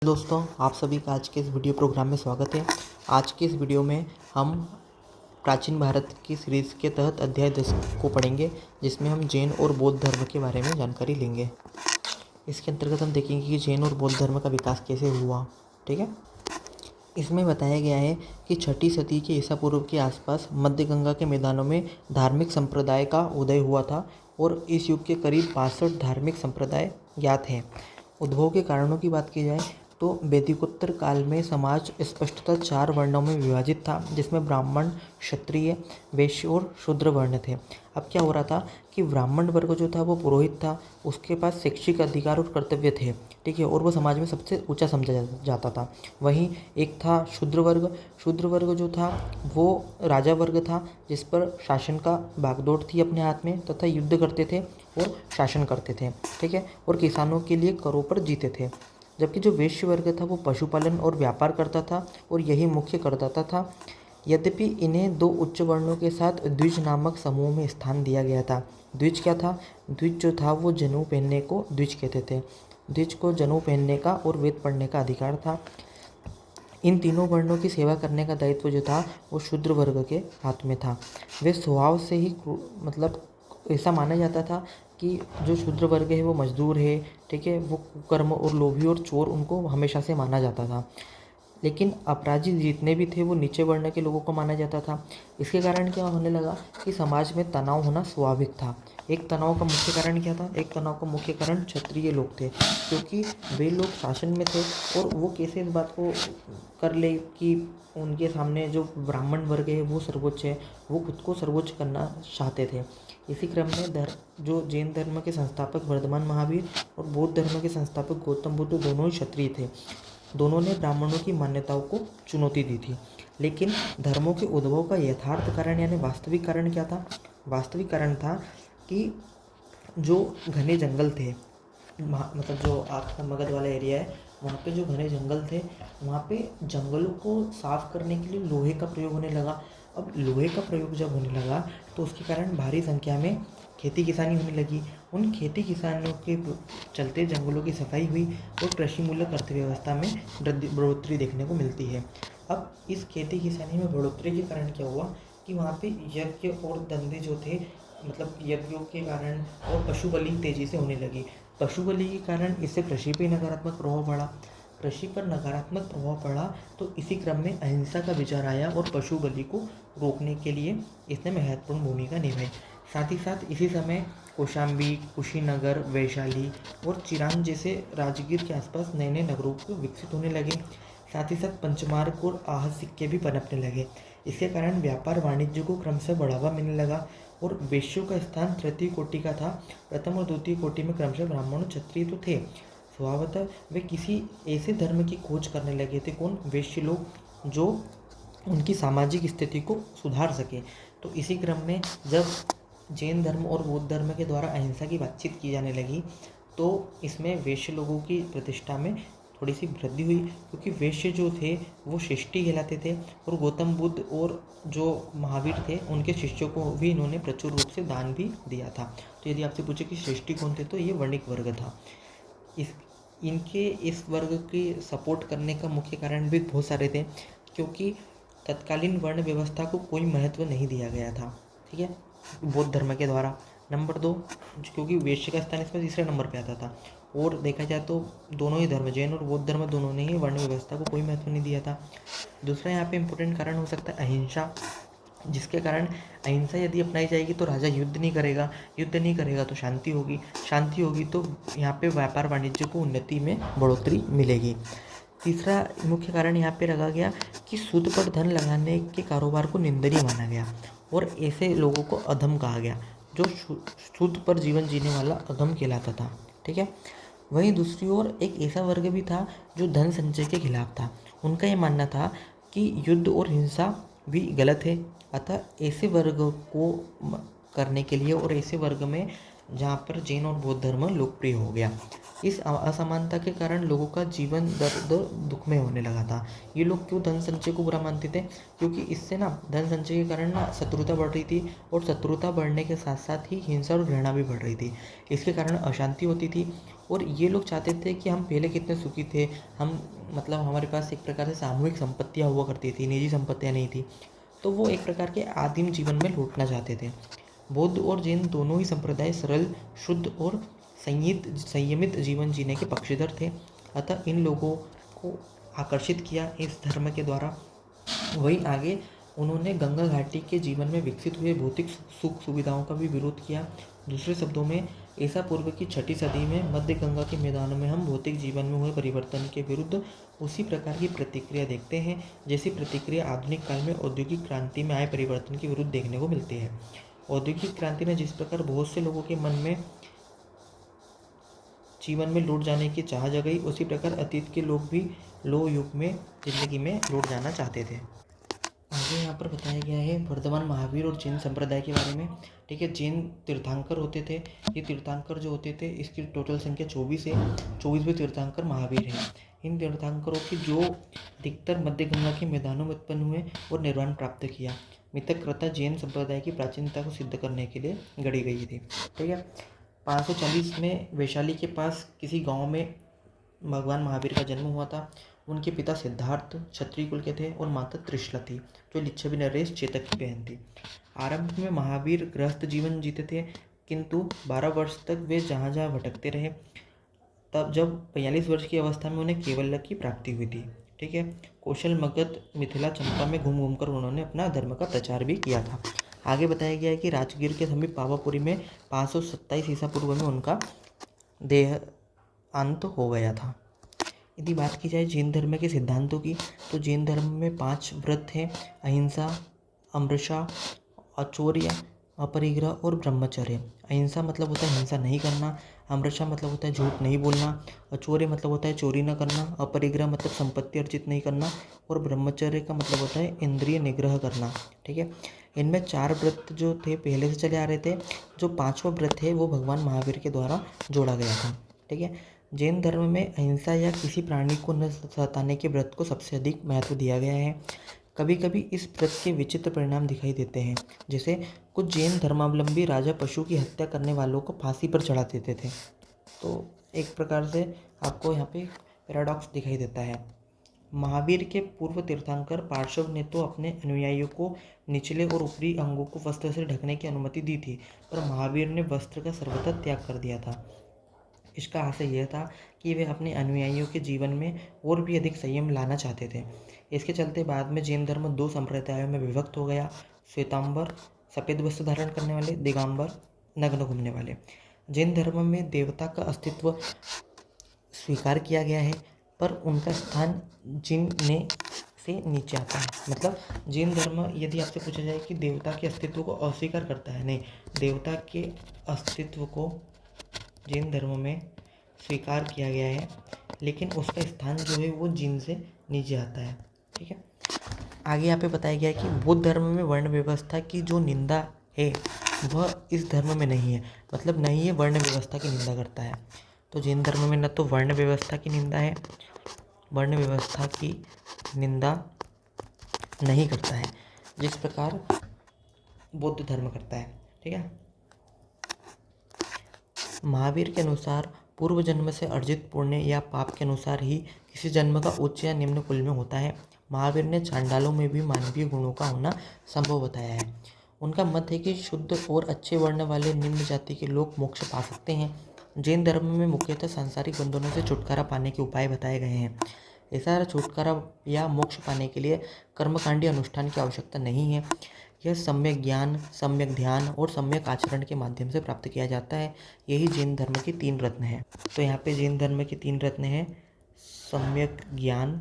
दोस्तों, आप सभी का आज के इस वीडियो प्रोग्राम में स्वागत है। आज के इस वीडियो में हम प्राचीन भारत की सीरीज़ के तहत अध्याय 10 को पढ़ेंगे, जिसमें हम जैन और बौद्ध धर्म के बारे में जानकारी लेंगे। इसके अंतर्गत हम देखेंगे कि जैन और बौद्ध धर्म का विकास कैसे हुआ। ठीक है, इसमें बताया गया है कि 6ठी सदी के ईसा पूर्व के आसपास मध्य गंगा के मैदानों में धार्मिक संप्रदाय का उदय हुआ था और इस युग के करीब 62 धार्मिक संप्रदाय ज्ञात हैं। उद्भव के कारणों की बात की जाए तो वैदिकोत्तर काल में समाज स्पष्टतः 4 वर्णों में विभाजित था, जिसमें ब्राह्मण, क्षत्रिय, वैश्य और शूद्र वर्ण थे। अब क्या हो रहा था कि ब्राह्मण वर्ग जो था वो पुरोहित था, उसके पास शैक्षिक अधिकार और कर्तव्य थे, ठीक है, और वो समाज में सबसे ऊंचा समझा जाता था। वहीं एक था शूद्र वर्ग जो था वो राजा वर्ग था, जिस पर शासन का बागडोर थी अपने हाथ में, तथा युद्ध करते थे और शासन करते थे, ठीक है, और किसानों के लिए करों पर जीते थे। जबकि जो वैश्य वर्ग था वो पशुपालन और व्यापार करता था और यही मुख्य करदाता था। यद्यपि इन्हें 2 उच्च वर्णों के साथ द्विज नामक समूह में स्थान दिया गया था। द्विज क्या था? द्विज जो था वो जनेऊ पहनने को द्विज कहते थे। द्विज को जनेऊ पहनने का और वेद पढ़ने का अधिकार था। इन तीनों वर्णों की सेवा करने का दायित्व जो था वो शूद्र वर्ग के हाथ में था। वे स्वभाव से ही मतलब ऐसा माना जाता था कि जो शूद्र वर्ग है वो मजदूर है, ठीक है, वो कुकर्म और लोभी और चोर उनको हमेशा से माना जाता था। लेकिन अपराधी जितने भी थे वो नीचे वर्ण के लोगों को माना जाता था। इसके कारण क्या होने लगा कि समाज में तनाव होना स्वाभाविक था। एक तनाव का मुख्य कारण क्या था? एक तनाव का मुख्य कारण क्षत्रिय लोग थे, क्योंकि वे लोग शासन में थे और वो कैसे इस बात को कर ले कि उनके सामने जो ब्राह्मण वर्ग है वो सर्वोच्च है, वो खुद को सर्वोच्च करना चाहते थे। इसी क्रम में जो जैन धर्म के संस्थापक वर्धमान महावीर और बौद्ध धर्म के संस्थापक गौतम बुद्ध दोनों ही क्षत्रिय थे। दोनों ने ब्राह्मणों की मान्यताओं को चुनौती दी थी। लेकिन धर्मों के उद्भव का यथार्थ कारण यानी वास्तविक कारण क्या था? वास्तविक कारण था कि जो घने जंगल थे, मतलब जो आपका मगध वाला एरिया है, वहाँ पे जो घने जंगल थे, वहाँ पे जंगलों को साफ करने के लिए लोहे का प्रयोग होने लगा। अब लोहे का प्रयोग जब होने लगा तो उसके कारण भारी संख्या में खेती किसानी होने लगी। उन खेती किसानों के चलते जंगलों की सफाई हुई और कृषि मूलक अर्थव्यवस्था में बढ़ोतरी देखने को मिलती है। अब इस खेती किसानी में बढ़ोतरी के कारण क्या हुआ कि वहाँ पे यज्ञ और धंधे जो थे, मतलब यज्ञों के कारण और पशु बलि तेजी से होने लगी। पशु बलि के कारण इससे कृषि पे नकारात्मक प्रभाव पड़ा। कृषि पर नकारात्मक प्रभाव पड़ा तो इसी क्रम में अहिंसा का विचार आया और पशु बलि को रोकने के लिए इसने महत्वपूर्ण भूमिका निभाई। साथ ही साथ इसी समय कौशाम्बी, कुशीनगर, वैशाली और चिरांद जैसे राजगीर के आसपास नए नए नगरों को विकसित होने लगे। साथ ही साथ पंचमार्ग और आहत सिक्के भी पनपने लगे। इसके कारण व्यापार वाणिज्य को क्रमशः बढ़ावा मिलने लगा और वेश्यों का स्थान तृतीय कोटि का था। प्रथम और द्वितीय कोटि में क्रमशः ब्राह्मण और क्षत्रिय तो थे। स्वभावतः वे किसी ऐसे धर्म की खोज करने लगे थे, कौन? वैश्य लोग, जो उनकी सामाजिक स्थिति को सुधार सके। तो इसी क्रम में जब जैन धर्म और बौद्ध धर्म के द्वारा अहिंसा की बातचीत की जाने लगी तो इसमें वैश्य लोगों की प्रतिष्ठा में थोड़ी सी वृद्धि हुई, क्योंकि वैश्य जो थे वो श्रेष्ठी कहलाते थे और गौतम बुद्ध और जो महावीर थे उनके शिष्यों को भी इन्होंने प्रचुर रूप से दान भी दिया था। तो यदि आपसे पूछे कि श्रेष्ठी कौन थे तो ये वर्णिक वर्ग था। इनके इस वर्ग की सपोर्ट करने का मुख्य कारण भी बहुत सारे थे, क्योंकि तत्कालीन वर्ण व्यवस्था को कोई महत्व नहीं दिया गया था, ठीक है, बौद्ध धर्म के द्वारा। नंबर 2, क्योंकि वैश्य का स्थान इसमें तीसरे नंबर पे आता था। और देखा जाए तो दोनों ही धर्म, जैन और बौद्ध धर्म, दोनों ने ही वर्ण व्यवस्था को कोई महत्व नहीं दिया था। दूसरा यहाँ पे इम्पोर्टेंट कारण हो सकता है अहिंसा, जिसके कारण अहिंसा यदि अपनाई जाएगी तो राजा युद्ध नहीं करेगा तो शांति होगी तो यहाँ पे व्यापार वाणिज्य को उन्नति में बढ़ोतरी मिलेगी। तीसरा मुख्य कारण यहाँ पे रखा गया कि सूद पर धन लगाने के कारोबार को निंदनीय माना गया और ऐसे लोगों को अधम कहा गया। जो सूद पर जीवन जीने वाला अधम कहलाता था, ठीक है। वहीं दूसरी ओर एक ऐसा वर्ग भी था जो धन संचय के खिलाफ था। उनका ये मानना था कि युद्ध और हिंसा भी गलत है, अतः ऐसे वर्ग को करने के लिए और ऐसे वर्ग में जहाँ पर जैन और बौद्ध धर्म लोकप्रिय हो गया। इस असमानता के कारण लोगों का जीवन दर्द दुख में होने लगा था। ये लोग क्यों धन संचय को बुरा मानते थे? क्योंकि इससे ना धन संचय के कारण ना शत्रुता बढ़ रही थी, और शत्रुता बढ़ने के साथ साथ ही हिंसा और घृणा भी बढ़ रही थी। इसके कारण अशांति होती थी, और ये लोग चाहते थे कि हम पहले कितने सुखी थे, हम मतलब हमारे पास एक प्रकार से सामूहिक संपत्तियाँ हुआ करती थी, निजी संपत्तियाँ नहीं थी। तो वो एक प्रकार के आदिम जीवन में लौटना चाहते थे। बौद्ध और जैन दोनों ही संप्रदाय सरल, शुद्ध और संयमित जीवन जीने के पक्षधर थे। अतः इन लोगों को आकर्षित किया इस धर्म के द्वारा। वहीं आगे उन्होंने गंगा घाटी के जीवन में विकसित हुए भौतिक सुख सुविधाओं का भी विरोध किया। दूसरे शब्दों में ईसा पूर्व की 6ठी सदी में मध्य गंगा के मैदानों में हम भौतिक जीवन में हुए परिवर्तन के विरुद्ध उसी प्रकार की प्रतिक्रिया देखते हैं जैसी प्रतिक्रिया आधुनिक काल में औद्योगिक क्रांति में आए परिवर्तन के विरुद्ध देखने को मिलती है। औद्योगिक क्रांति ने जिस प्रकार बहुत से लोगों के मन में जीवन में लौट जाने की चाह जगाई, उसी प्रकार अतीत के लोग भी लोह युग में जिंदगी में लौट जाना चाहते थे। आगे यहाँ पर बताया गया है वर्तमान महावीर और जैन संप्रदाय के बारे में। ठीक है, जैन तीर्थंकर होते थे। ये तीर्थंकर जो होते थे, इसकी टोटल संख्या 24 है। 24वें तीर्थंकर महावीर हैं। इन तीर्थंकरों की जो अधिकतर मध्य गंगा के मैदानों में उत्पन्न हुए और निर्वाण प्राप्त किया। मिथक कथा जैन संप्रदाय की प्राचीनता को सिद्ध करने के लिए गढ़ी गई थी। ठीक है, 540 में वैशाली के पास किसी गाँव में भगवान महावीर का जन्म हुआ था। उनके पिता सिद्धार्थ क्षत्रिय कुल के थे और माता त्रिशला थी, जो लिच्छवी नरेश चेतक की बहन थी। आरंभ में महावीर गृहस्थ जीवन जीते थे, किंतु 12 वर्ष तक वे जहाँ जहाँ भटकते रहे। तब जब 45 वर्ष की अवस्था में उन्हें केवल्य की प्राप्ति हुई थी। ठीक है, कौशल, मगध, मिथिला, चंपा में घूम घूम कर उन्होंने अपना धर्म का प्रचार भी किया था। आगे बताया गया है कि राजगीर के समीप पावापुरी में 527 ईसा पूर्व में उनका देहांत हो गया था। यदि बात की जाए जैन धर्म के सिद्धांतों की, तो जैन धर्म में 5 व्रत हैं: अहिंसा, अमृषा, अचौर्य, अपरिग्रह और ब्रह्मचर्य। अहिंसा मतलब होता है हिंसा नहीं करना, अमृषा मतलब होता है झूठ नहीं बोलना, अचौर्य मतलब होता है चोरी न करना, अपरिग्रह मतलब संपत्ति अर्जित नहीं करना, और ब्रह्मचर्य का मतलब होता है इंद्रिय निग्रह करना। ठीक है, इनमें 4 व्रत जो थे पहले से चले आ रहे थे। जो 5वां व्रत है वो भगवान महावीर के द्वारा जोड़ा गया था। ठीक है, जैन धर्म में अहिंसा या किसी प्राणी को न सताने के व्रत को सबसे अधिक महत्व दिया गया है। कभी कभी इस व्रत के विचित्र परिणाम दिखाई देते हैं, जैसे कुछ जैन धर्मावलंबी राजा पशु की हत्या करने वालों को फांसी पर चढ़ा देते थे। तो एक प्रकार से आपको यहाँ पे पैराडॉक्स दिखाई देता है। महावीर के पूर्व तीर्थंकर पार्श्व ने तो अपने अनुयायियों को निचले और ऊपरी अंगों को वस्त्र से ढकने की अनुमति दी थी, पर महावीर ने वस्त्र का सर्वथा त्याग कर दिया था। इसका आशय यह था कि वे अपने अनुयायियों के जीवन में और भी अधिक संयम लाना चाहते थे। इसके चलते बाद में जैन धर्म 2 संप्रदायों में विभक्त हो गया: श्वेतांबर सफ़ेद वस्त्र धारण करने वाले, दिगंबर नग्न घूमने वाले। जैन धर्म में देवता का अस्तित्व स्वीकार किया गया है, पर उनका स्थान जिन ने से नीचे आता है। मतलब जैन धर्म यदि आपसे पूछा जाए कि देवता के अस्तित्व को अस्वीकार करता है, नहीं, देवता के अस्तित्व को जैन धर्म में स्वीकार किया गया है, लेकिन उसका स्थान जो है वो जिन से नीचे आता है। ठीक है, आगे यहाँ पे बताया गया है कि बौद्ध धर्म में वर्ण व्यवस्था की जो निंदा है वह इस धर्म में नहीं है। मतलब नहीं है, वर्ण व्यवस्था की निंदा करता है। तो जैन धर्म में न तो वर्ण व्यवस्था की निंदा है, वर्ण व्यवस्था की निंदा नहीं करता है, जिस प्रकार बौद्ध धर्म करता है। ठीक है, महावीर के अनुसार पूर्व जन्म से अर्जित पुण्य या पाप के अनुसार ही किसी जन्म का उच्च या निम्न कुल में होता है। महावीर ने चांडालों में भी मानवीय गुणों का होना संभव बताया है। उनका मत है कि शुद्ध और अच्छे वर्ण वाले निम्न जाति के लोग मोक्ष पा सकते हैं। जैन धर्म में मुख्यतः सांसारिक बंधनों से छुटकारा पाने के उपाय बताए गए हैं। ऐसा छुटकारा या मोक्ष पाने के लिए कर्मकांडी अनुष्ठान की आवश्यकता नहीं है। यह सम्यक ज्ञान, सम्यक ध्यान और सम्यक आचरण के माध्यम से प्राप्त किया जाता है। यही जैन धर्म के 3 रत्न हैं। तो यहाँ पे जैन धर्म के 3 रत्न हैं: सम्यक ज्ञान,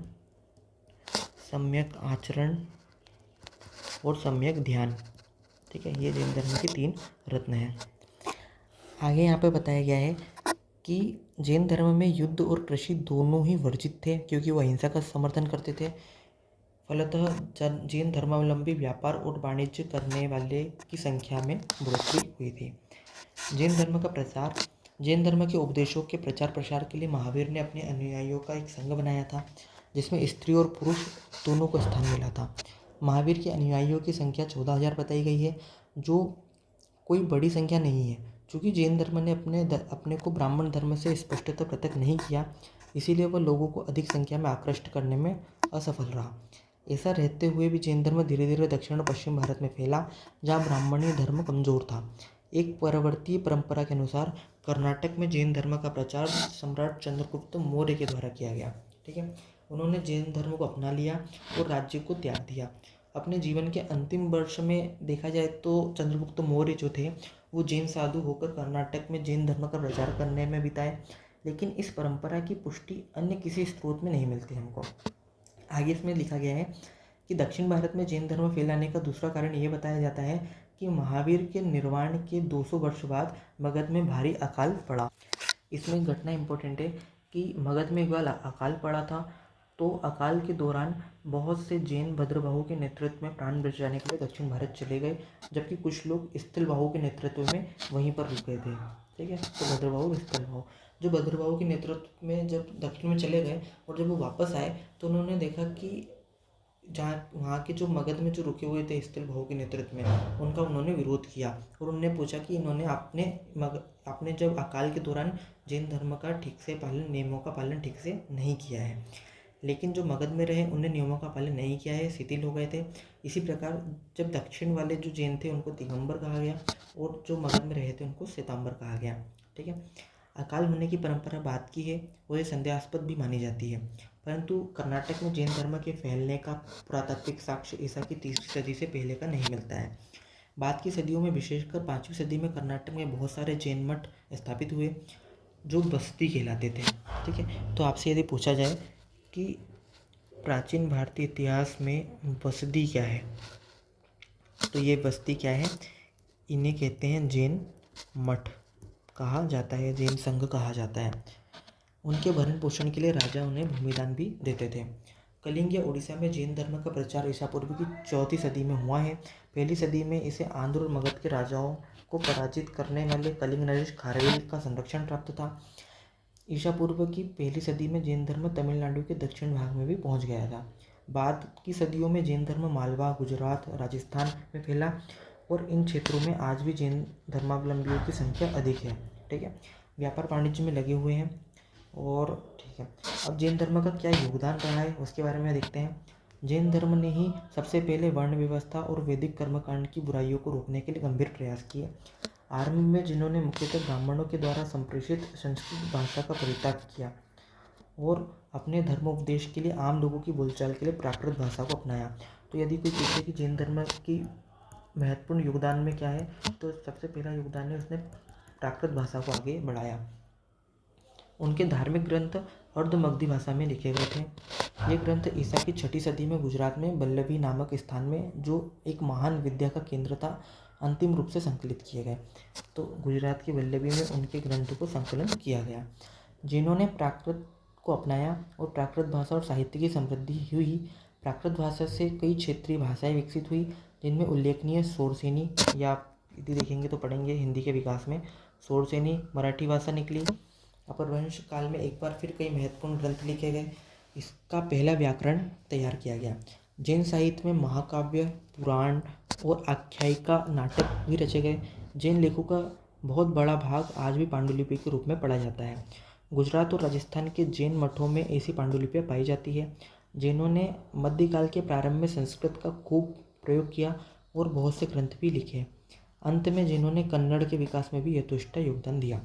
सम्यक आचरण और सम्यक ध्यान। ठीक है, ये जैन धर्म के 3 रत्न हैं। आगे यहाँ पे बताया गया है कि जैन धर्म में युद्ध और कृषि दोनों ही वर्जित थे, क्योंकि वो अहिंसा का समर्थन करते थे। फलतः जैन धर्मावलंबी व्यापार और वाणिज्य करने वाले की संख्या में बढ़ोतरी हुई थी। जैन धर्म का प्रचार। जैन धर्म के उपदेशों के प्रचार प्रसार के लिए महावीर ने अपने अनुयायियों का एक संघ बनाया था, जिसमें स्त्री और पुरुष दोनों को स्थान मिला था। महावीर के अनुयायियों की संख्या 14,000 बताई गई है, जो कोई बड़ी संख्या नहीं है। चूँकि जैन धर्म ने अपने को ब्राह्मण धर्म से स्पष्टतः पृथक नहीं किया, इसीलिए वह लोगों को अधिक संख्या में आकृष्ट करने में असफल रहा। ऐसा रहते हुए भी जैन धर्म धीरे धीरे दक्षिण और पश्चिम भारत में फैला, जहाँ ब्राह्मणीय धर्म कमजोर था। एक परवर्ती परंपरा के अनुसार कर्नाटक में जैन धर्म का प्रचार सम्राट चंद्रगुप्त मौर्य के द्वारा किया गया। ठीक है, उन्होंने जैन धर्म को अपना लिया और राज्य को त्याग दिया। अपने जीवन के अंतिम वर्ष में देखा जाए तो चंद्रगुप्त मौर्य जो थे वो जैन साधु होकर कर्नाटक में जैन धर्म का प्रचार करने में बिताए, लेकिन इस परंपरा की पुष्टि अन्य किसी स्रोत में नहीं मिलती हमको। आगे इसमें लिखा गया है कि दक्षिण भारत में जैन धर्म फैलाने का दूसरा कारण ये बताया जाता है कि महावीर के निर्वाण के 200 वर्ष बाद मगध में भारी अकाल पड़ा। इसमें एक घटना इंपॉर्टेंट है कि मगध में एक बार अकाल पड़ा था, तो अकाल के दौरान बहुत से जैन भद्रबाहु के नेतृत्व में प्राण बचाने के लिए दक्षिण भारत चले गए, जबकि कुछ लोग स्थिलबाहु के नेतृत्व में वहीं पर रुक गए थे। ठीक है, तो भद्रबाहु स्थिलबाहु, जो भद्रबाहु के नेतृत्व में जब दक्षिण में चले गए और जब वो वापस आए तो उन्होंने देखा कि जहाँ वहाँ के जो मगध में जो रुके हुए थे स्थिलबाहु के नेतृत्व में, उनका उन्होंने विरोध किया और उन्होंने पूछा कि इन्होंने आपने जब अकाल के दौरान जैन धर्म का ठीक से पालन, नियमों का पालन ठीक से नहीं किया है। लेकिन जो मगध में रहे उन्हें नियमों का पालन नहीं किया है, शिथिल हो गए थे। इसी प्रकार जब दक्षिण वाले जो जैन थे उनको दिगंबर कहा गया और जो मगध में रहे थे उनको श्वेतांबर कहा गया। ठीक है, अकाल होने की परंपरा बाद की है और ये संदेहास्पद भी मानी जाती है, परंतु कर्नाटक में जैन धर्म के फैलने का पुरातात्विक साक्ष्य ईसा की 3वीं सदी से पहले का नहीं मिलता है। बाद की सदियों में, विशेषकर 5वीं सदी में कर्नाटक में बहुत सारे जैन मठ स्थापित हुए जो बस्ती कहलाते थे। ठीक है, तो आपसे यदि पूछा जाए कि प्राचीन भारतीय इतिहास में बस्ती क्या है, तो ये बस्ती क्या है, इन्हें कहते हैं जैन मठ कहा जाता है, जैन संघ कहा जाता है। उनके भरण पोषण के लिए राजा उन्हें भूमिदान भी देते थे। कलिंग या उड़ीसा में जैन धर्म का प्रचार ईसा पूर्व की 4वीं सदी में हुआ है। पहली सदी में इसे आंध्र और मगध के राजाओं को पराजित करने वाले कलिंग नरेश खारवेल का संरक्षण प्राप्त था। ईसा पूर्व की पहली सदी में जैन धर्म तमिलनाडु के दक्षिण भाग में भी पहुंच गया था। बाद की सदियों में जैन धर्म मालवा, गुजरात, राजस्थान में फैला और इन क्षेत्रों में आज भी जैन धर्मावलंबियों की संख्या अधिक है। ठीक है, व्यापार वाणिज्य में लगे हुए हैं। और ठीक है, अब जैन धर्म का क्या योगदान रहा है उसके बारे में देखते हैं। जैन धर्म ने ही सबसे पहले वर्ण व्यवस्था और वैदिक कर्मकांड की बुराइयों को रोकने के लिए गंभीर प्रयास किए। आरंभ में जिन्होंने मुख्यतः ब्राह्मणों के द्वारा संप्रेषित संस्कृत भाषा का परित्याग किया और अपने धर्मोपदेश के लिए आम लोगों की बोलचाल के लिए प्राकृत भाषा को अपनाया। तो यदि कोई पूछे कि जैन धर्म की महत्वपूर्ण योगदान में क्या है, तो सबसे पहला योगदान है उसने प्राकृत भाषा को आगे बढ़ाया। उनके धार्मिक ग्रंथ अर्धमगधी भाषा में लिखे गए थे। ये ग्रंथ ईसा की 6वीं सदी में गुजरात में बल्लभी नामक स्थान में, जो एक महान विद्या का केंद्र था, अंतिम रूप से संकलित किए गए। तो गुजरात के बल्लभी में उनके ग्रंथों को संकलन किया गया। जिन्होंने प्राकृत को अपनाया और प्राकृत भाषा और साहित्य की समृद्धि हुई। प्राकृत भाषा से कई क्षेत्रीय भाषाएं विकसित हुई, जिनमें उल्लेखनीय शौरसेनी, या आप यदि देखेंगे तो पढ़ेंगे हिंदी के विकास में, शौरसेनी मराठी भाषा निकली। अपभ्रंश काल में एक बार फिर कई महत्वपूर्ण ग्रंथ लिखे गए। इसका पहला व्याकरण तैयार किया गया। जैन साहित्य में महाकाव्य, पुराण और आख्यायिका नाटक भी रचे गए। जैन लेखों का बहुत बड़ा भाग आज भी पांडुलिपि के रूप में पढ़ा जाता है। गुजरात और राजस्थान के जैन मठों में ऐसी पांडुलिपियाँ पाई जाती है। जैनों ने मध्यकाल के प्रारंभ में संस्कृत का खूब प्रयोग किया और बहुत से ग्रंथ भी लिखे। अंत में जैनों ने कन्नड़ के विकास में भी यथेष्ट योगदान दिया।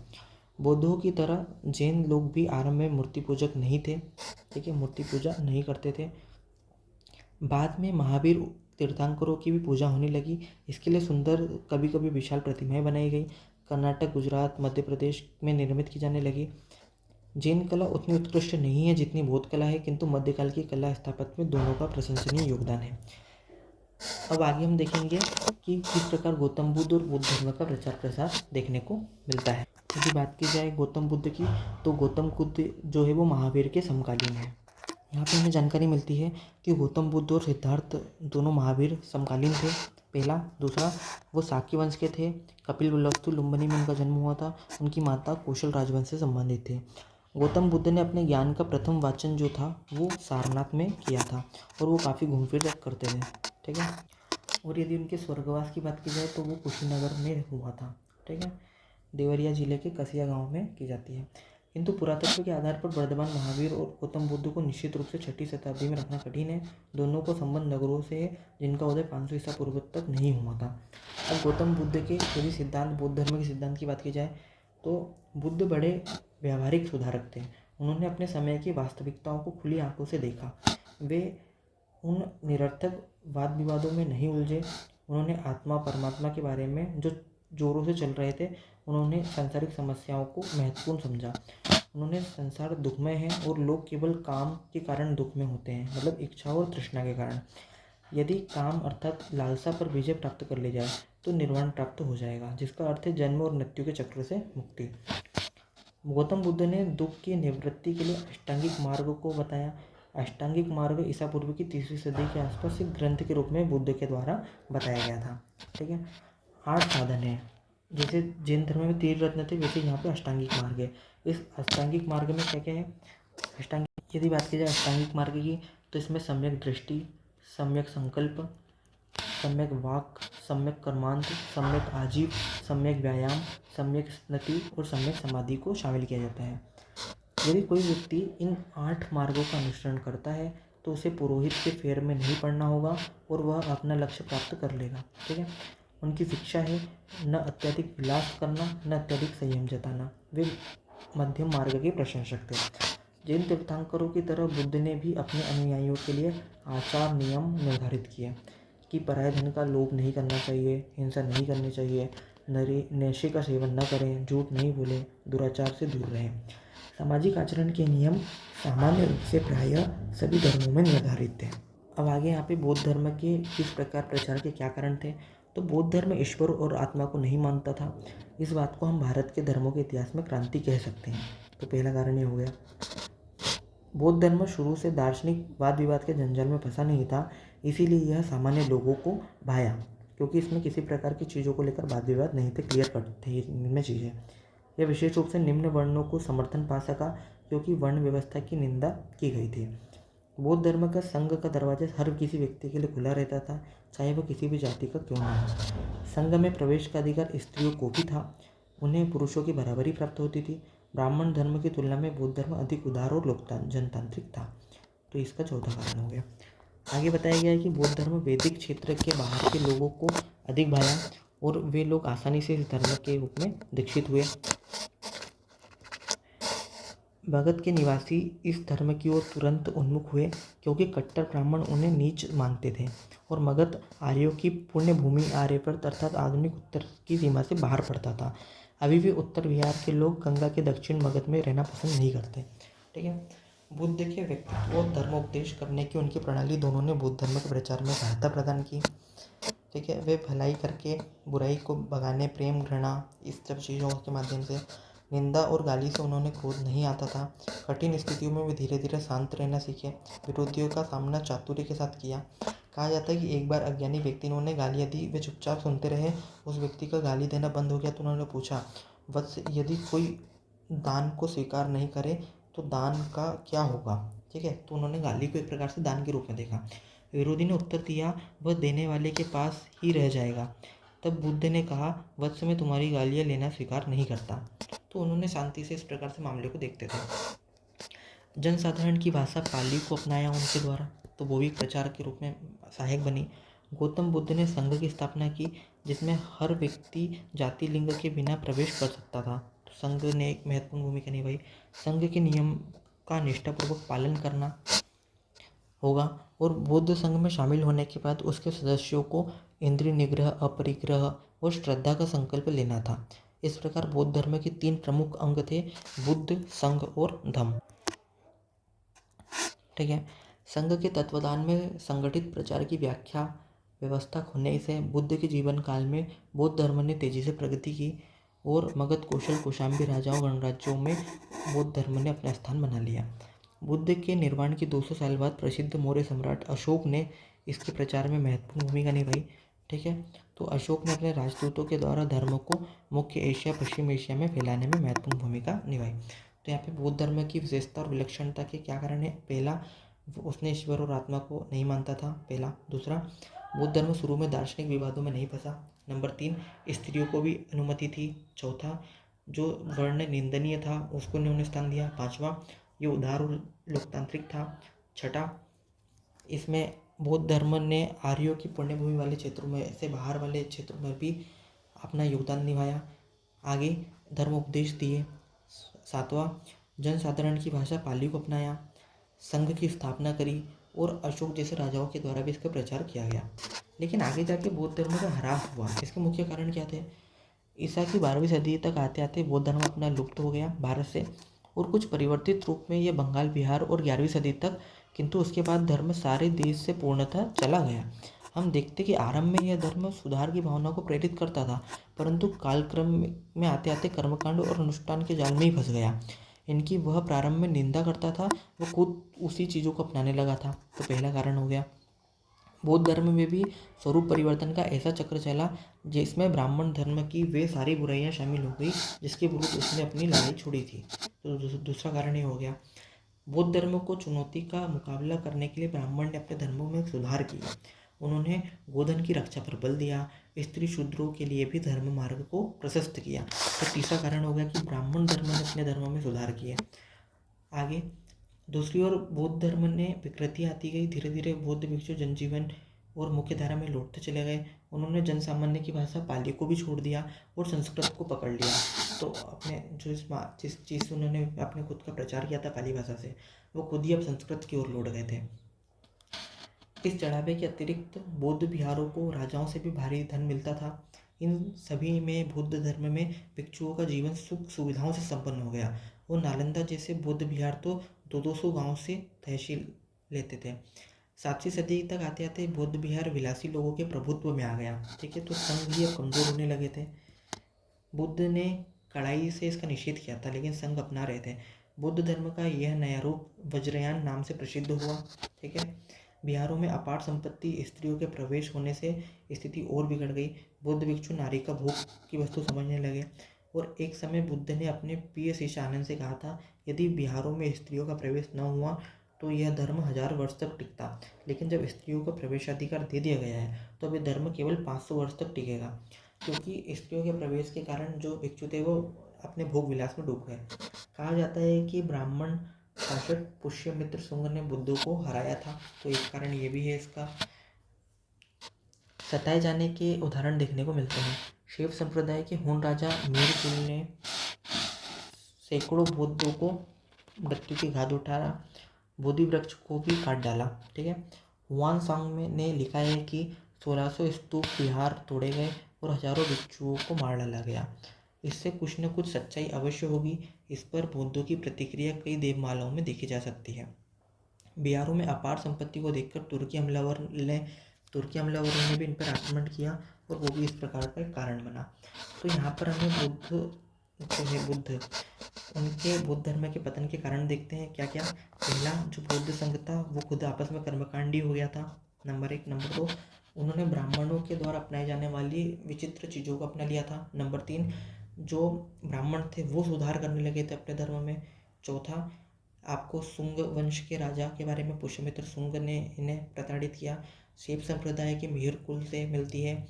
बौद्धों की तरह जैन लोग भी आरंभ में मूर्ति पूजक नहीं थे। ठीक है, मूर्ति पूजा नहीं करते थे। बाद में महावीर तीर्थंकरों की भी पूजा होने लगी। इसके लिए सुंदर, कभी कभी विशाल प्रतिमाएं बनाई गई। कर्नाटक, गुजरात, मध्य प्रदेश में निर्मित की जाने लगी। जैन कला उतनी उत्कृष्ट नहीं है जितनी बौद्ध कला है, किंतु मध्यकाल की कला स्थापत्य में दोनों का प्रशंसनीय योगदान है। अब आगे हम देखेंगे कि किस प्रकार गौतम बुद्ध और बौद्ध धर्म का प्रचार प्रसार देखने को मिलता है। यदि बात की जाए गौतम बुद्ध की, तो गौतम बुद्ध जो है वो महावीर के समकालीन है। यहाँ पे हमें जानकारी मिलती है कि गौतम बुद्ध और सिद्धार्थ दोनों महावीर समकालीन थे। पहला। दूसरा, वो साकी वंश के थे। कपिलवस्तु लुम्बिनी में उनका जन्म हुआ था। उनकी माता कौशल राजवंश से संबंधित थे। गौतम बुद्ध ने अपने ज्ञान का प्रथम वाचन जो था वो सारनाथ में किया था और वो काफ़ी घूम फिर करते थे। ठीक है। और यदि उनके स्वर्गवास की बात की जाए तो वो कुशीनगर में हुआ था। ठीक है। देवरिया जिले के कसिया गांव में की जाती है। किंतु पुरातत्व के आधार पर वर्धमान महावीर और गौतम बुद्ध को निश्चित रूप से 6वीं शताब्दी में रखना कठिन है। दोनों को संबंध नगरों से है जिनका उदय 500 ईसा पूर्व तक नहीं हुआ था। अब गौतम बुद्ध के यदि सिद्धांत, बौद्ध धर्म के सिद्धांत की बात की जाए तो बुद्ध बड़े व्यावहारिक सुधारक थे। उन्होंने अपने समय की वास्तविकताओं को खुली आंखों से देखा। वे उन निरर्थक वाद विवादों में नहीं उलझे। उन्होंने आत्मा परमात्मा के बारे में जो जोरों से चल रहे थे, उन्होंने सांसारिक समस्याओं को महत्वपूर्ण समझा। उन्होंने संसार दुखमय है और लोग केवल काम के कारण दुख में होते हैं, मतलब इच्छा और तृष्णा के कारण। यदि काम अर्थात लालसा पर विजय प्राप्त कर ली जाए तो निर्वाण प्राप्त हो जाएगा, जिसका अर्थ है जन्म और मृत्यु के चक्र से मुक्ति। गौतम बुद्ध ने दुख की निवृत्ति के लिए अष्टांगिक मार्ग को बताया। अष्टांगिक मार्ग ईसा पूर्व की 3वीं सदी के आसपास एक ग्रंथ के रूप में बुद्ध के द्वारा बताया गया था। ठीक है। 8 साधन है। जैसे जैन धर्म में 3 रत्न थे, वैसे यहाँ पे अष्टांगिक मार्ग है। इस अष्टांगिक मार्ग में क्या क्या है? अष्टांगिक यदि बात की जाए अष्टांगिक मार्ग की तो इसमें सम्यक दृष्टि, सम्यक संकल्प, सम्यक वाक, सम्यक कर्मांत, सम्यक आजीव, सम्यक व्यायाम, सम्यक स्मृति और सम्यक समाधि को शामिल किया जाता है। यदि कोई व्यक्ति इन 8 मार्गों का अनुसरण करता है तो उसे पुरोहित के फेर में नहीं पड़ना होगा और वह अपना लक्ष्य प्राप्त कर लेगा। ठीक है। उनकी शिक्षा है न अत्यधिक विलास करना, न अत्यधिक संयम जताना। वे मध्यम मार्ग के प्रशंसक थे। जैन तीर्थंकरों की तरह बुद्ध ने भी अपने अनुयायियों के लिए आचार नियम निर्धारित किए कि पराये धन का लोभ नहीं करना चाहिए, हिंसा नहीं करनी चाहिए, नशे का सेवन न करें, झूठ नहीं बोलें, दुराचार से दूर रहें। सामाजिक आचरण के नियम सामान्य रूप से प्रायः सभी धर्मों में निर्धारित थे। अब आगे यहाँ पे बौद्ध धर्म के किस प्रकार प्रचार के क्या कारण थे। तो बौद्ध धर्म ईश्वर और आत्मा को नहीं मानता था। इस बात को हम भारत के धर्मों के इतिहास में क्रांति कह सकते हैं। तो पहला कारण ये हो गया। बौद्ध धर्म शुरू से दार्शनिक वाद विवाद के जंजाल में फंसा नहीं था, इसीलिए यह सामान्य लोगों को भाया, क्योंकि इसमें किसी प्रकार की चीज़ों को लेकर वाद विवाद नहीं थे, क्लियर कट थे इनमें चीज़ें। यह विशेष रूप से निम्न वर्णों को समर्थन पा सका क्योंकि वर्ण व्यवस्था की निंदा की गई थी। बौद्ध धर्म का संघ का दरवाजा हर किसी व्यक्ति के लिए खुला रहता था, चाहे वह किसी भी जाति का क्यों ना हो। संघ में प्रवेश का अधिकार स्त्रियों को भी था। उन्हें पुरुषों की बराबरी प्राप्त होती थी। ब्राह्मण धर्म की तुलना में बौद्ध धर्म अधिक उदार और जनतांत्रिक था। तो इसका चौथा कारण हो गया। आगे बताया गया है कि बौद्ध धर्म वैदिक क्षेत्र के बाहर के लोगों को अधिक भाया और वे लोग आसानी से इस धर्म के रूप में दीक्षित हुए। भगत के निवासी इस धर्म की ओर तुरंत उन्मुख हुए क्योंकि कट्टर ब्राह्मण उन्हें नीच मानते थे और मगध आर्यों की पुण्य भूमि आर्यवर्त अर्थात आधुनिक उत्तर की सीमा से बाहर पड़ता था। अभी भी उत्तर बिहार के लोग गंगा के दक्षिण मगध में रहना पसंद नहीं करते। ठीक है। बुद्ध के व्यक्तित्व और धर्मोपदेश करने की उनकी प्रणाली दोनों ने बौद्ध धर्म के प्रचार में सहायता प्रदान की। ठीक है। वे भलाई करके बुराई को भगाने, प्रेम, घृणा, इस सब चीज़ों के माध्यम से, निंदा और गाली से उन्होंने क्रोध नहीं आता था। कठिन स्थितियों में वे धीरे धीरे शांत रहना सीखे। विरोधियों का सामना चातुर्य के साथ किया। कहा जाता है कि एक बार अज्ञानी व्यक्ति ने उन्हें गालियाँ दी, वे चुपचाप सुनते रहे। उस व्यक्ति का गाली देना बंद हो गया तो उन्होंने पूछा, वत्स, यदि कोई दान को स्वीकार नहीं करे तो दान का क्या होगा? ठीक है। तो उन्होंने गाली को एक प्रकार से दान के रूप में देखा। विरोधी ने उत्तर दिया, वह देने वाले के पास ही रह जाएगा। तब बुद्ध ने कहा, वत्स, मैं तुम्हारी गालियाँ लेना स्वीकार नहीं करता। तो उन्होंने शांति से इस प्रकार से मामले को देखते थे। जनसाधारण की भाषा पाली को अपनाया उनके द्वारा, तो वो भी प्रचार के रूप में सहायक बनी। गौतम बुद्ध ने संघ की स्थापना की जिसमें हर व्यक्ति जाति लिंग के बिना प्रवेश कर सकता था। तो संघ ने एक महत्वपूर्ण भूमिका निभाई। संघ के नियम का निष्ठापूर्वक पालन करना होगा और बौद्ध संघ में शामिल होने के बाद उसके सदस्यों को इंद्रिय निग्रह, अपरिग्रह और श्रद्धा का संकल्प लेना था। इस प्रकार बौद्ध धर्म के 3 प्रमुख अंग थे, बुद्ध, संघ और धम्म। ठीक है। संघ के तत्वदान में संगठित प्रचार की व्याख्या व्यवस्था होने से बुद्ध के जीवन काल में बौद्ध धर्म ने तेजी से प्रगति की और मगध, कौशल, कौशाम्बी राजाओं गणराज्यों में बौद्ध धर्म ने अपना स्थान बना लिया। बुद्ध के निर्वाण के 200 साल बाद प्रसिद्ध मौर्य सम्राट अशोक ने इसके प्रचार में महत्वपूर्ण भूमिका निभाई। ठीक है, तो अशोक ने अपने राजदूतों के द्वारा धर्म को मुख्य एशिया पश्चिम एशिया में फैलाने में महत्वपूर्ण भूमिका निभाई। तो यहाँ पे बौद्ध धर्म की विशेषता और विलक्षणता के क्या कारण है? पहला, उसने ईश्वर और आत्मा को नहीं मानता था, पहला। दूसरा, बौद्ध धर्म शुरू में दार्शनिक विवादों में नहीं फंसा। नंबर 3, स्त्रियों को भी अनुमति थी। चौथा, जो वर्ण निंदनीय था उसको उन्होंने स्थान दिया। पांचवा, ये उदार और लोकतांत्रिक था। छठा, इसमें बौद्ध धर्म ने आर्यों की पुण्यभूमि वाले क्षेत्रों में से बाहर वाले क्षेत्रों में भी अपना योगदान निभाया, आगे धर्म उपदेश दिए। सातवां, जनसाधारण की भाषा पाली को अपनाया, संघ की स्थापना करी और अशोक जैसे राजाओं के द्वारा भी इसका प्रचार किया गया। लेकिन आगे जाके बौद्ध धर्म का ह्रास हुआ। इसके मुख्य कारण क्या थे? ईसा की 12वीं सदी तक आते आते बौद्ध धर्म अपना लुप्त हो गया भारत से, और कुछ परिवर्तित रूप में यह बंगाल, बिहार और 11वीं सदी तक, किंतु उसके बाद धर्म सारे देश से पूर्णतः चला गया। हम देखते कि आरंभ में यह धर्म सुधार की भावना को प्रेरित करता था, परंतु कालक्रम में आते आते कर्मकांड और अनुष्ठान के जाल में ही फंस गया। इनकी वह प्रारंभ में निंदा करता था, वो खुद उसी चीज़ों को अपनाने लगा था। तो पहला कारण हो गया। बौद्ध धर्म में भी स्वरूप परिवर्तन का ऐसा चक्र चला जिसमें ब्राह्मण धर्म की वे सारी बुराइयां शामिल हो गई जिसके विरुद्ध उसने अपनी लड़ाई छोड़ी थी। तो दूसरा कारण ये हो गया। बौद्ध धर्म को चुनौती का मुकाबला करने के लिए ब्राह्मण ने अपने धर्मों में सुधार किया। उन्होंने गोधन की रक्षा पर बल दिया, स्त्री शूद्रों के लिए भी धर्म मार्ग को प्रशस्त किया। तो तीसरा कारण हो गया कि ब्राह्मण धर्म ने अपने धर्मों में सुधार किया। आगे दूसरी ओर बौद्ध धर्म ने विकृति आती गई। धीरे धीरे बौद्ध भिक्षु जनजीवन और मुख्य धारा में लौटते चले गए। उन्होंने जनसामान्य की भाषा पाली को भी छोड़ दिया और संस्कृत को पकड़ लिया। तो अपने जिस चीज़ से उन्होंने अपने खुद का प्रचार किया था पाली भाषा से, वो खुद ही अब संस्कृत की ओर लौट गए थे। इस चढ़ावे के अतिरिक्त बौद्ध विहारों को राजाओं से भी भारी धन मिलता था। इन सभी में बौद्ध धर्म में भिक्षुओं का जीवन सुख सुविधाओं से संपन्न हो गया। और नालंदा जैसे बौद्ध विहार तो 200 गांव से तहसील लेते थे। 7वीं सदी तक आते आते बौद्ध विहार विलासी लोगों के प्रभुत्व में आ गया। ठीक है, तो संघ भी अब कमजोर होने लगे थे। बुद्ध ने कड़ाई से इसका निषेध किया था, लेकिन संघ अपना रहे थे। बुद्ध धर्म का यह नया रूप वज्रयान नाम से प्रसिद्ध हुआ। ठीक है, बिहारों में अपार संपत्ति, स्त्रियों के प्रवेश होने से स्थिति और बिगड़ गई। बुद्ध भिक्षु नारी का भोग की वस्तु समझने लगे। और एक समय बुद्ध ने अपने प्रिय शिष्य आनंद से कहा था, यदि बिहारों में स्त्रियों का प्रवेश न हुआ तो यह धर्म 1000 वर्ष तक टिकता, लेकिन जब स्त्रियों को प्रवेशाधिकार दे दिया गया है तो अब यह धर्म केवल 500 वर्ष तक टिकेगा। क्योंकि स्त्रियों के प्रवेश के कारण जो भिक्षु थे वो अपने भोग विलास में डूब गए। कहा जाता है कि ब्राह्मण शासक पुष्यमित्र शुंग ने बुद्ध को हराया था, तो एक कारण ये भी है इसका। सताए जाने के उदाहरण देखने को मिलते हैं। शैव संप्रदाय के हुन राजा मीरकुल ने सैकड़ों बौद्धों को मृत्यु की घात उठाया, बोधि वृक्ष को भी काट डाला। ठीक है, हुआन सांग में ने लिखा है कि 1600 स्तूप विहार तोड़े गए और हजारों भिक्षुओं को मार डाला गया। इससे कुछ न कुछ सच्चाई अवश्य होगी। इस पर बौद्धों की प्रतिक्रिया कई देवमालाओं में देखी जा सकती है। बिहारों में अपार संपत्ति को देखकर तुर्की हमलावरों ने भी इन पर आक्रमण किया और वो भी इस प्रकार का एक कारण बना। तो यहाँ पर हमें बुद्ध उनके बौद्ध धर्म के पतन के कारण देखते हैं क्या क्या। पहला, जो बौद्ध संघ था वो खुद आपस में कर्मकांडी हो गया था, नंबर 1। नंबर 2, उन्होंने ब्राह्मणों के द्वारा अपनाई जाने वाली विचित्र चीज़ों को अपना लिया था। नंबर 3, जो ब्राह्मण थे वो सुधार करने लगे थे अपने धर्म में। चौथा, आपको शुंग वंश के राजा के बारे में पुष्यमित्र शुंग ने इन्हें प्रताड़ित किया। शैव संप्रदाय के मिहिर कुल से मिलती है।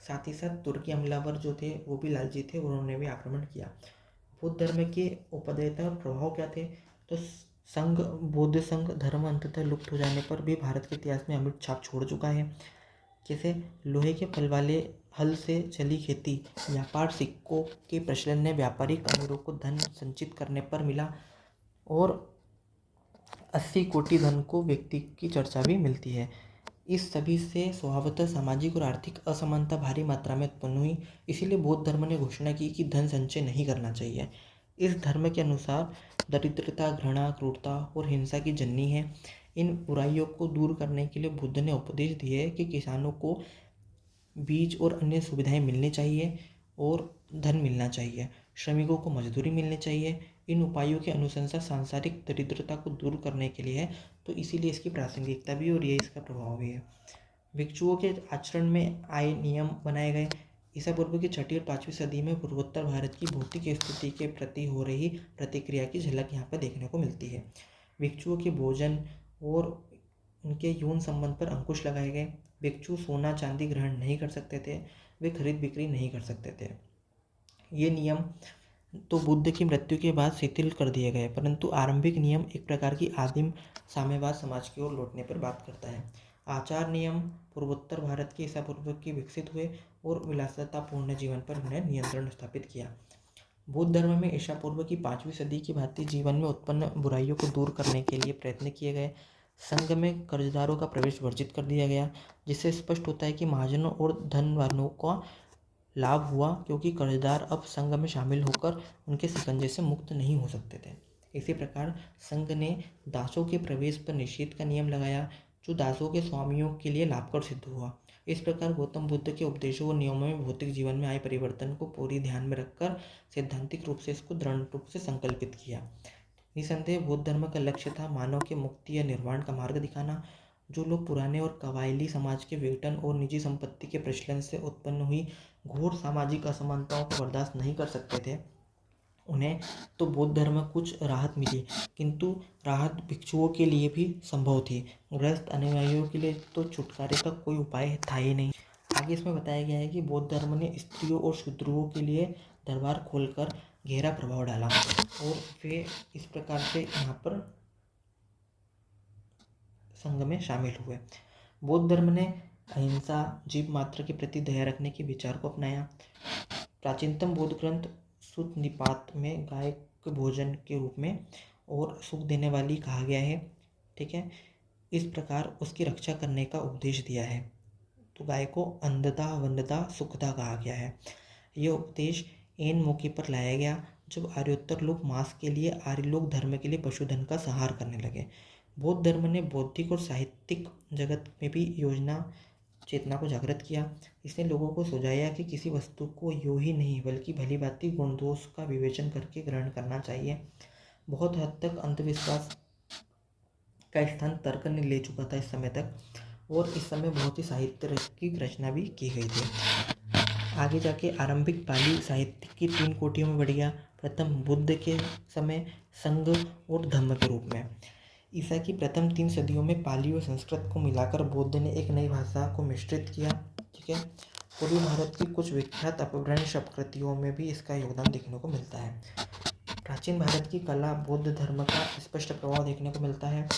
साथ ही साथ तुर्की हमलावर जो थे वो भी लालची थे, उन्होंने भी आक्रमण किया। बौद्ध धर्म के उपदेयता और प्रभाव क्या थे? तो संघ, बौद्ध संघ धर्म अंततः लुप्त हो जाने पर भी भारत के इतिहास में अमिट छाप छोड़ चुका है। जैसे लोहे के फल वाले हल से चली खेती, व्यापार, सिक्कों के प्रचलन ने व्यापारिक अमीरों को धन संचित करने पर मिला और 80 कोटि धन को व्यक्ति की चर्चा भी मिलती है। इस सभी से स्वभावतः सामाजिक और आर्थिक असमानता भारी मात्रा में उत्पन्न हुई। इसीलिए बौद्ध धर्म ने घोषणा की कि धन संचय नहीं करना चाहिए। इस धर्म के अनुसार दरिद्रता, घृणा, क्रूरता और हिंसा की जननी है। इन बुराइयों को दूर करने के लिए बुद्ध ने उपदेश दिए कि किसानों को बीज और अन्य सुविधाएं मिलनी चाहिए और धन मिलना चाहिए, श्रमिकों को मजदूरी मिलनी चाहिए, इन उपायों की अनुशंसा सांसारिक दरिद्रता को दूर करने के लिए है, तो इसीलिए इसकी प्रासंगिकता भी और ये इसका प्रभाव भी है। भिक्षुओं के आचरण में आए नियम बनाए गए। ईसा पूर्व की 6वीं और 5वीं सदी में पूर्वोत्तर भारत की भौतिक स्थिति के प्रति हो रही प्रतिक्रिया की झलक यहाँ पर देखने को मिलती है। भिक्षुओं के भोजन और उनके यौन संबंध पर अंकुश लगाए गए। भिक्षु सोना चांदी ग्रहण नहीं कर सकते थे, वे खरीद बिक्री नहीं कर सकते थे। ये नियम तो बुद्ध की मृत्यु के बाद शिथिल कर दिए गए, परंतु आरंभिक नियम एक प्रकार की आदिम साम्यवाद समाज की ओर लौटने पर बात करता है। आचार नियम पूर्वोत्तर भारत के ईसा पूर्व की विकसित हुए और विलासितापूर्ण जीवन पर उन्हें नियंत्रण स्थापित किया। बौद्ध धर्म में ईसा पूर्व की 5वीं सदी की भारतीय जीवन में उत्पन्न बुराइयों को दूर करने के लिए प्रयत्न किए गए। संघ में कर्जदारों का प्रवेश वर्जित कर दिया गया, जिससे स्पष्ट होता है कि महाजनों और धनवानों का लाभ हुआ, क्योंकि कर्जदार अब संघ में शामिल होकर उनके शिकंजे से मुक्त नहीं हो सकते थे। इसी प्रकार संघ ने दासों के प्रवेश पर निषेध का नियम लगाया, जो दासों के स्वामियों के लिए लाभकर सिद्ध हुआ। इस प्रकार गौतम बुद्ध के उपदेशों और नियमों में भौतिक जीवन में आए परिवर्तन को पूरी ध्यान में रखकर सैद्धांतिक रूप से इसको दृढ़ रूप से संकल्पित किया। निसंदेह बौद्ध धर्म का लक्ष्य था मानव के मुक्ति या निर्वाण का मार्ग दिखाना। जो लोग पुराने और कबायली समाज के विघटन और निजी संपत्ति के प्रचलन से उत्पन्न हुई घोर सामाजिक असमानताओं को बर्दाश्त नहीं कर सकते थे, उन्हें तो बौद्ध धर्म में कुछ राहत मिली, किंतु राहत भिक्षुओं के लिए भी संभव थी। गृहस्थ अनुयायियों के लिए तो छुटकारे का कोई उपाय था ही नहीं। आगे इसमें बताया गया है कि बौद्ध धर्म ने स्त्रियों और शूद्रों के लिए दरबार खोलकर गहरा प्रभाव डाला और वे इस प्रकार से यहाँ पर संघ में शामिल हुए। बौद्ध धर्म ने अहिंसा, जीव मात्र के प्रति दया रखने के विचार को अपनाया। प्राचीनतम बौद्ध ग्रंथ सुत्त निपात में गाय के भोजन के रूप में और सुख देने वाली कहा गया है। ठीक है, इस प्रकार उसकी रक्षा करने का उपदेश दिया है। तो गाय को अन्नदा वन्नदा सुखदा कहा गया है। यह उपदेश ऐन मौके पर लाया गया जब आर्योत्तर लोग मांस के लिए, आर्य लोग धर्म के लिए पशुधन का संहार करने लगे। बौद्ध धर्म ने बौद्धिक और साहित्यिक जगत में भी योजना चेतना को जागृत किया। इसने लोगों को सुझाया कि किसी वस्तु को यूं ही नहीं बल्कि भली भांति गुण दोष का विवेचन करके ग्रहण करना चाहिए। बहुत हद तक अंधविश्वास का स्थान तर्क ने ले चुका था इस समय तक, और इस समय बहुत ही साहित्य की रचना भी की गई थी। आगे जाके आरंभिक पाली साहित्य की 3 कोटियों में बढ़ गया। प्रथम बुद्ध के समय संघ और धम्म के रूप में। ईसा की प्रथम 3 सदियों में पाली और संस्कृत को मिलाकर बौद्ध ने एक नई भाषा को मिश्रित किया। ठीक है, पूर्वी भारत की कुछ विख्यात अपभ्रंश अपकृतियों में भी इसका योगदान देखने को मिलता है। प्राचीन भारत की कला बौद्ध धर्म का स्पष्ट प्रभाव देखने को मिलता है।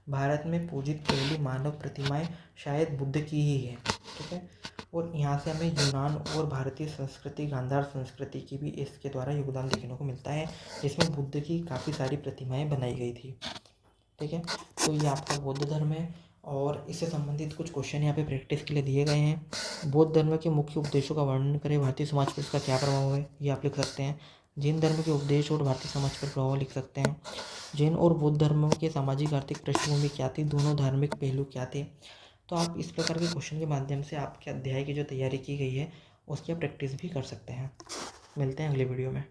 भारत में पूजित पहली मानव प्रतिमाएं शायद बुद्ध की ही है। ठीक है, और यहाँ से हमें यूनान और भारतीय संस्कृति, गांधार संस्कृति की भी इसके द्वारा योगदान देखने को मिलता है, जिसमें बुद्ध की काफ़ी सारी प्रतिमाएं बनाई गई थी। ठीक है, तो ये आपका बौद्ध धर्म है और इससे संबंधित कुछ क्वेश्चन यहाँ पे प्रैक्टिस के लिए दिए गए हैं। बौद्ध धर्म के मुख्य उपदेशों का वर्णन करें, भारतीय समाज पर इसका क्या प्रभाव है, ये आप लिख सकते हैं। जैन धर्म के उपदेश और भारतीय समाज पर प्रभाव लिख सकते हैं। जैन और बौद्ध धर्म के सामाजिक आर्थिक पृष्ठभूमि क्या थी, दोनों धार्मिक पहलू क्या थे। तो आप इस प्रकार के क्वेश्चन के माध्यम से आपके अध्याय की जो तैयारी की गई है उसकी आप प्रैक्टिस भी कर सकते हैं। मिलते हैं अगले वीडियो में।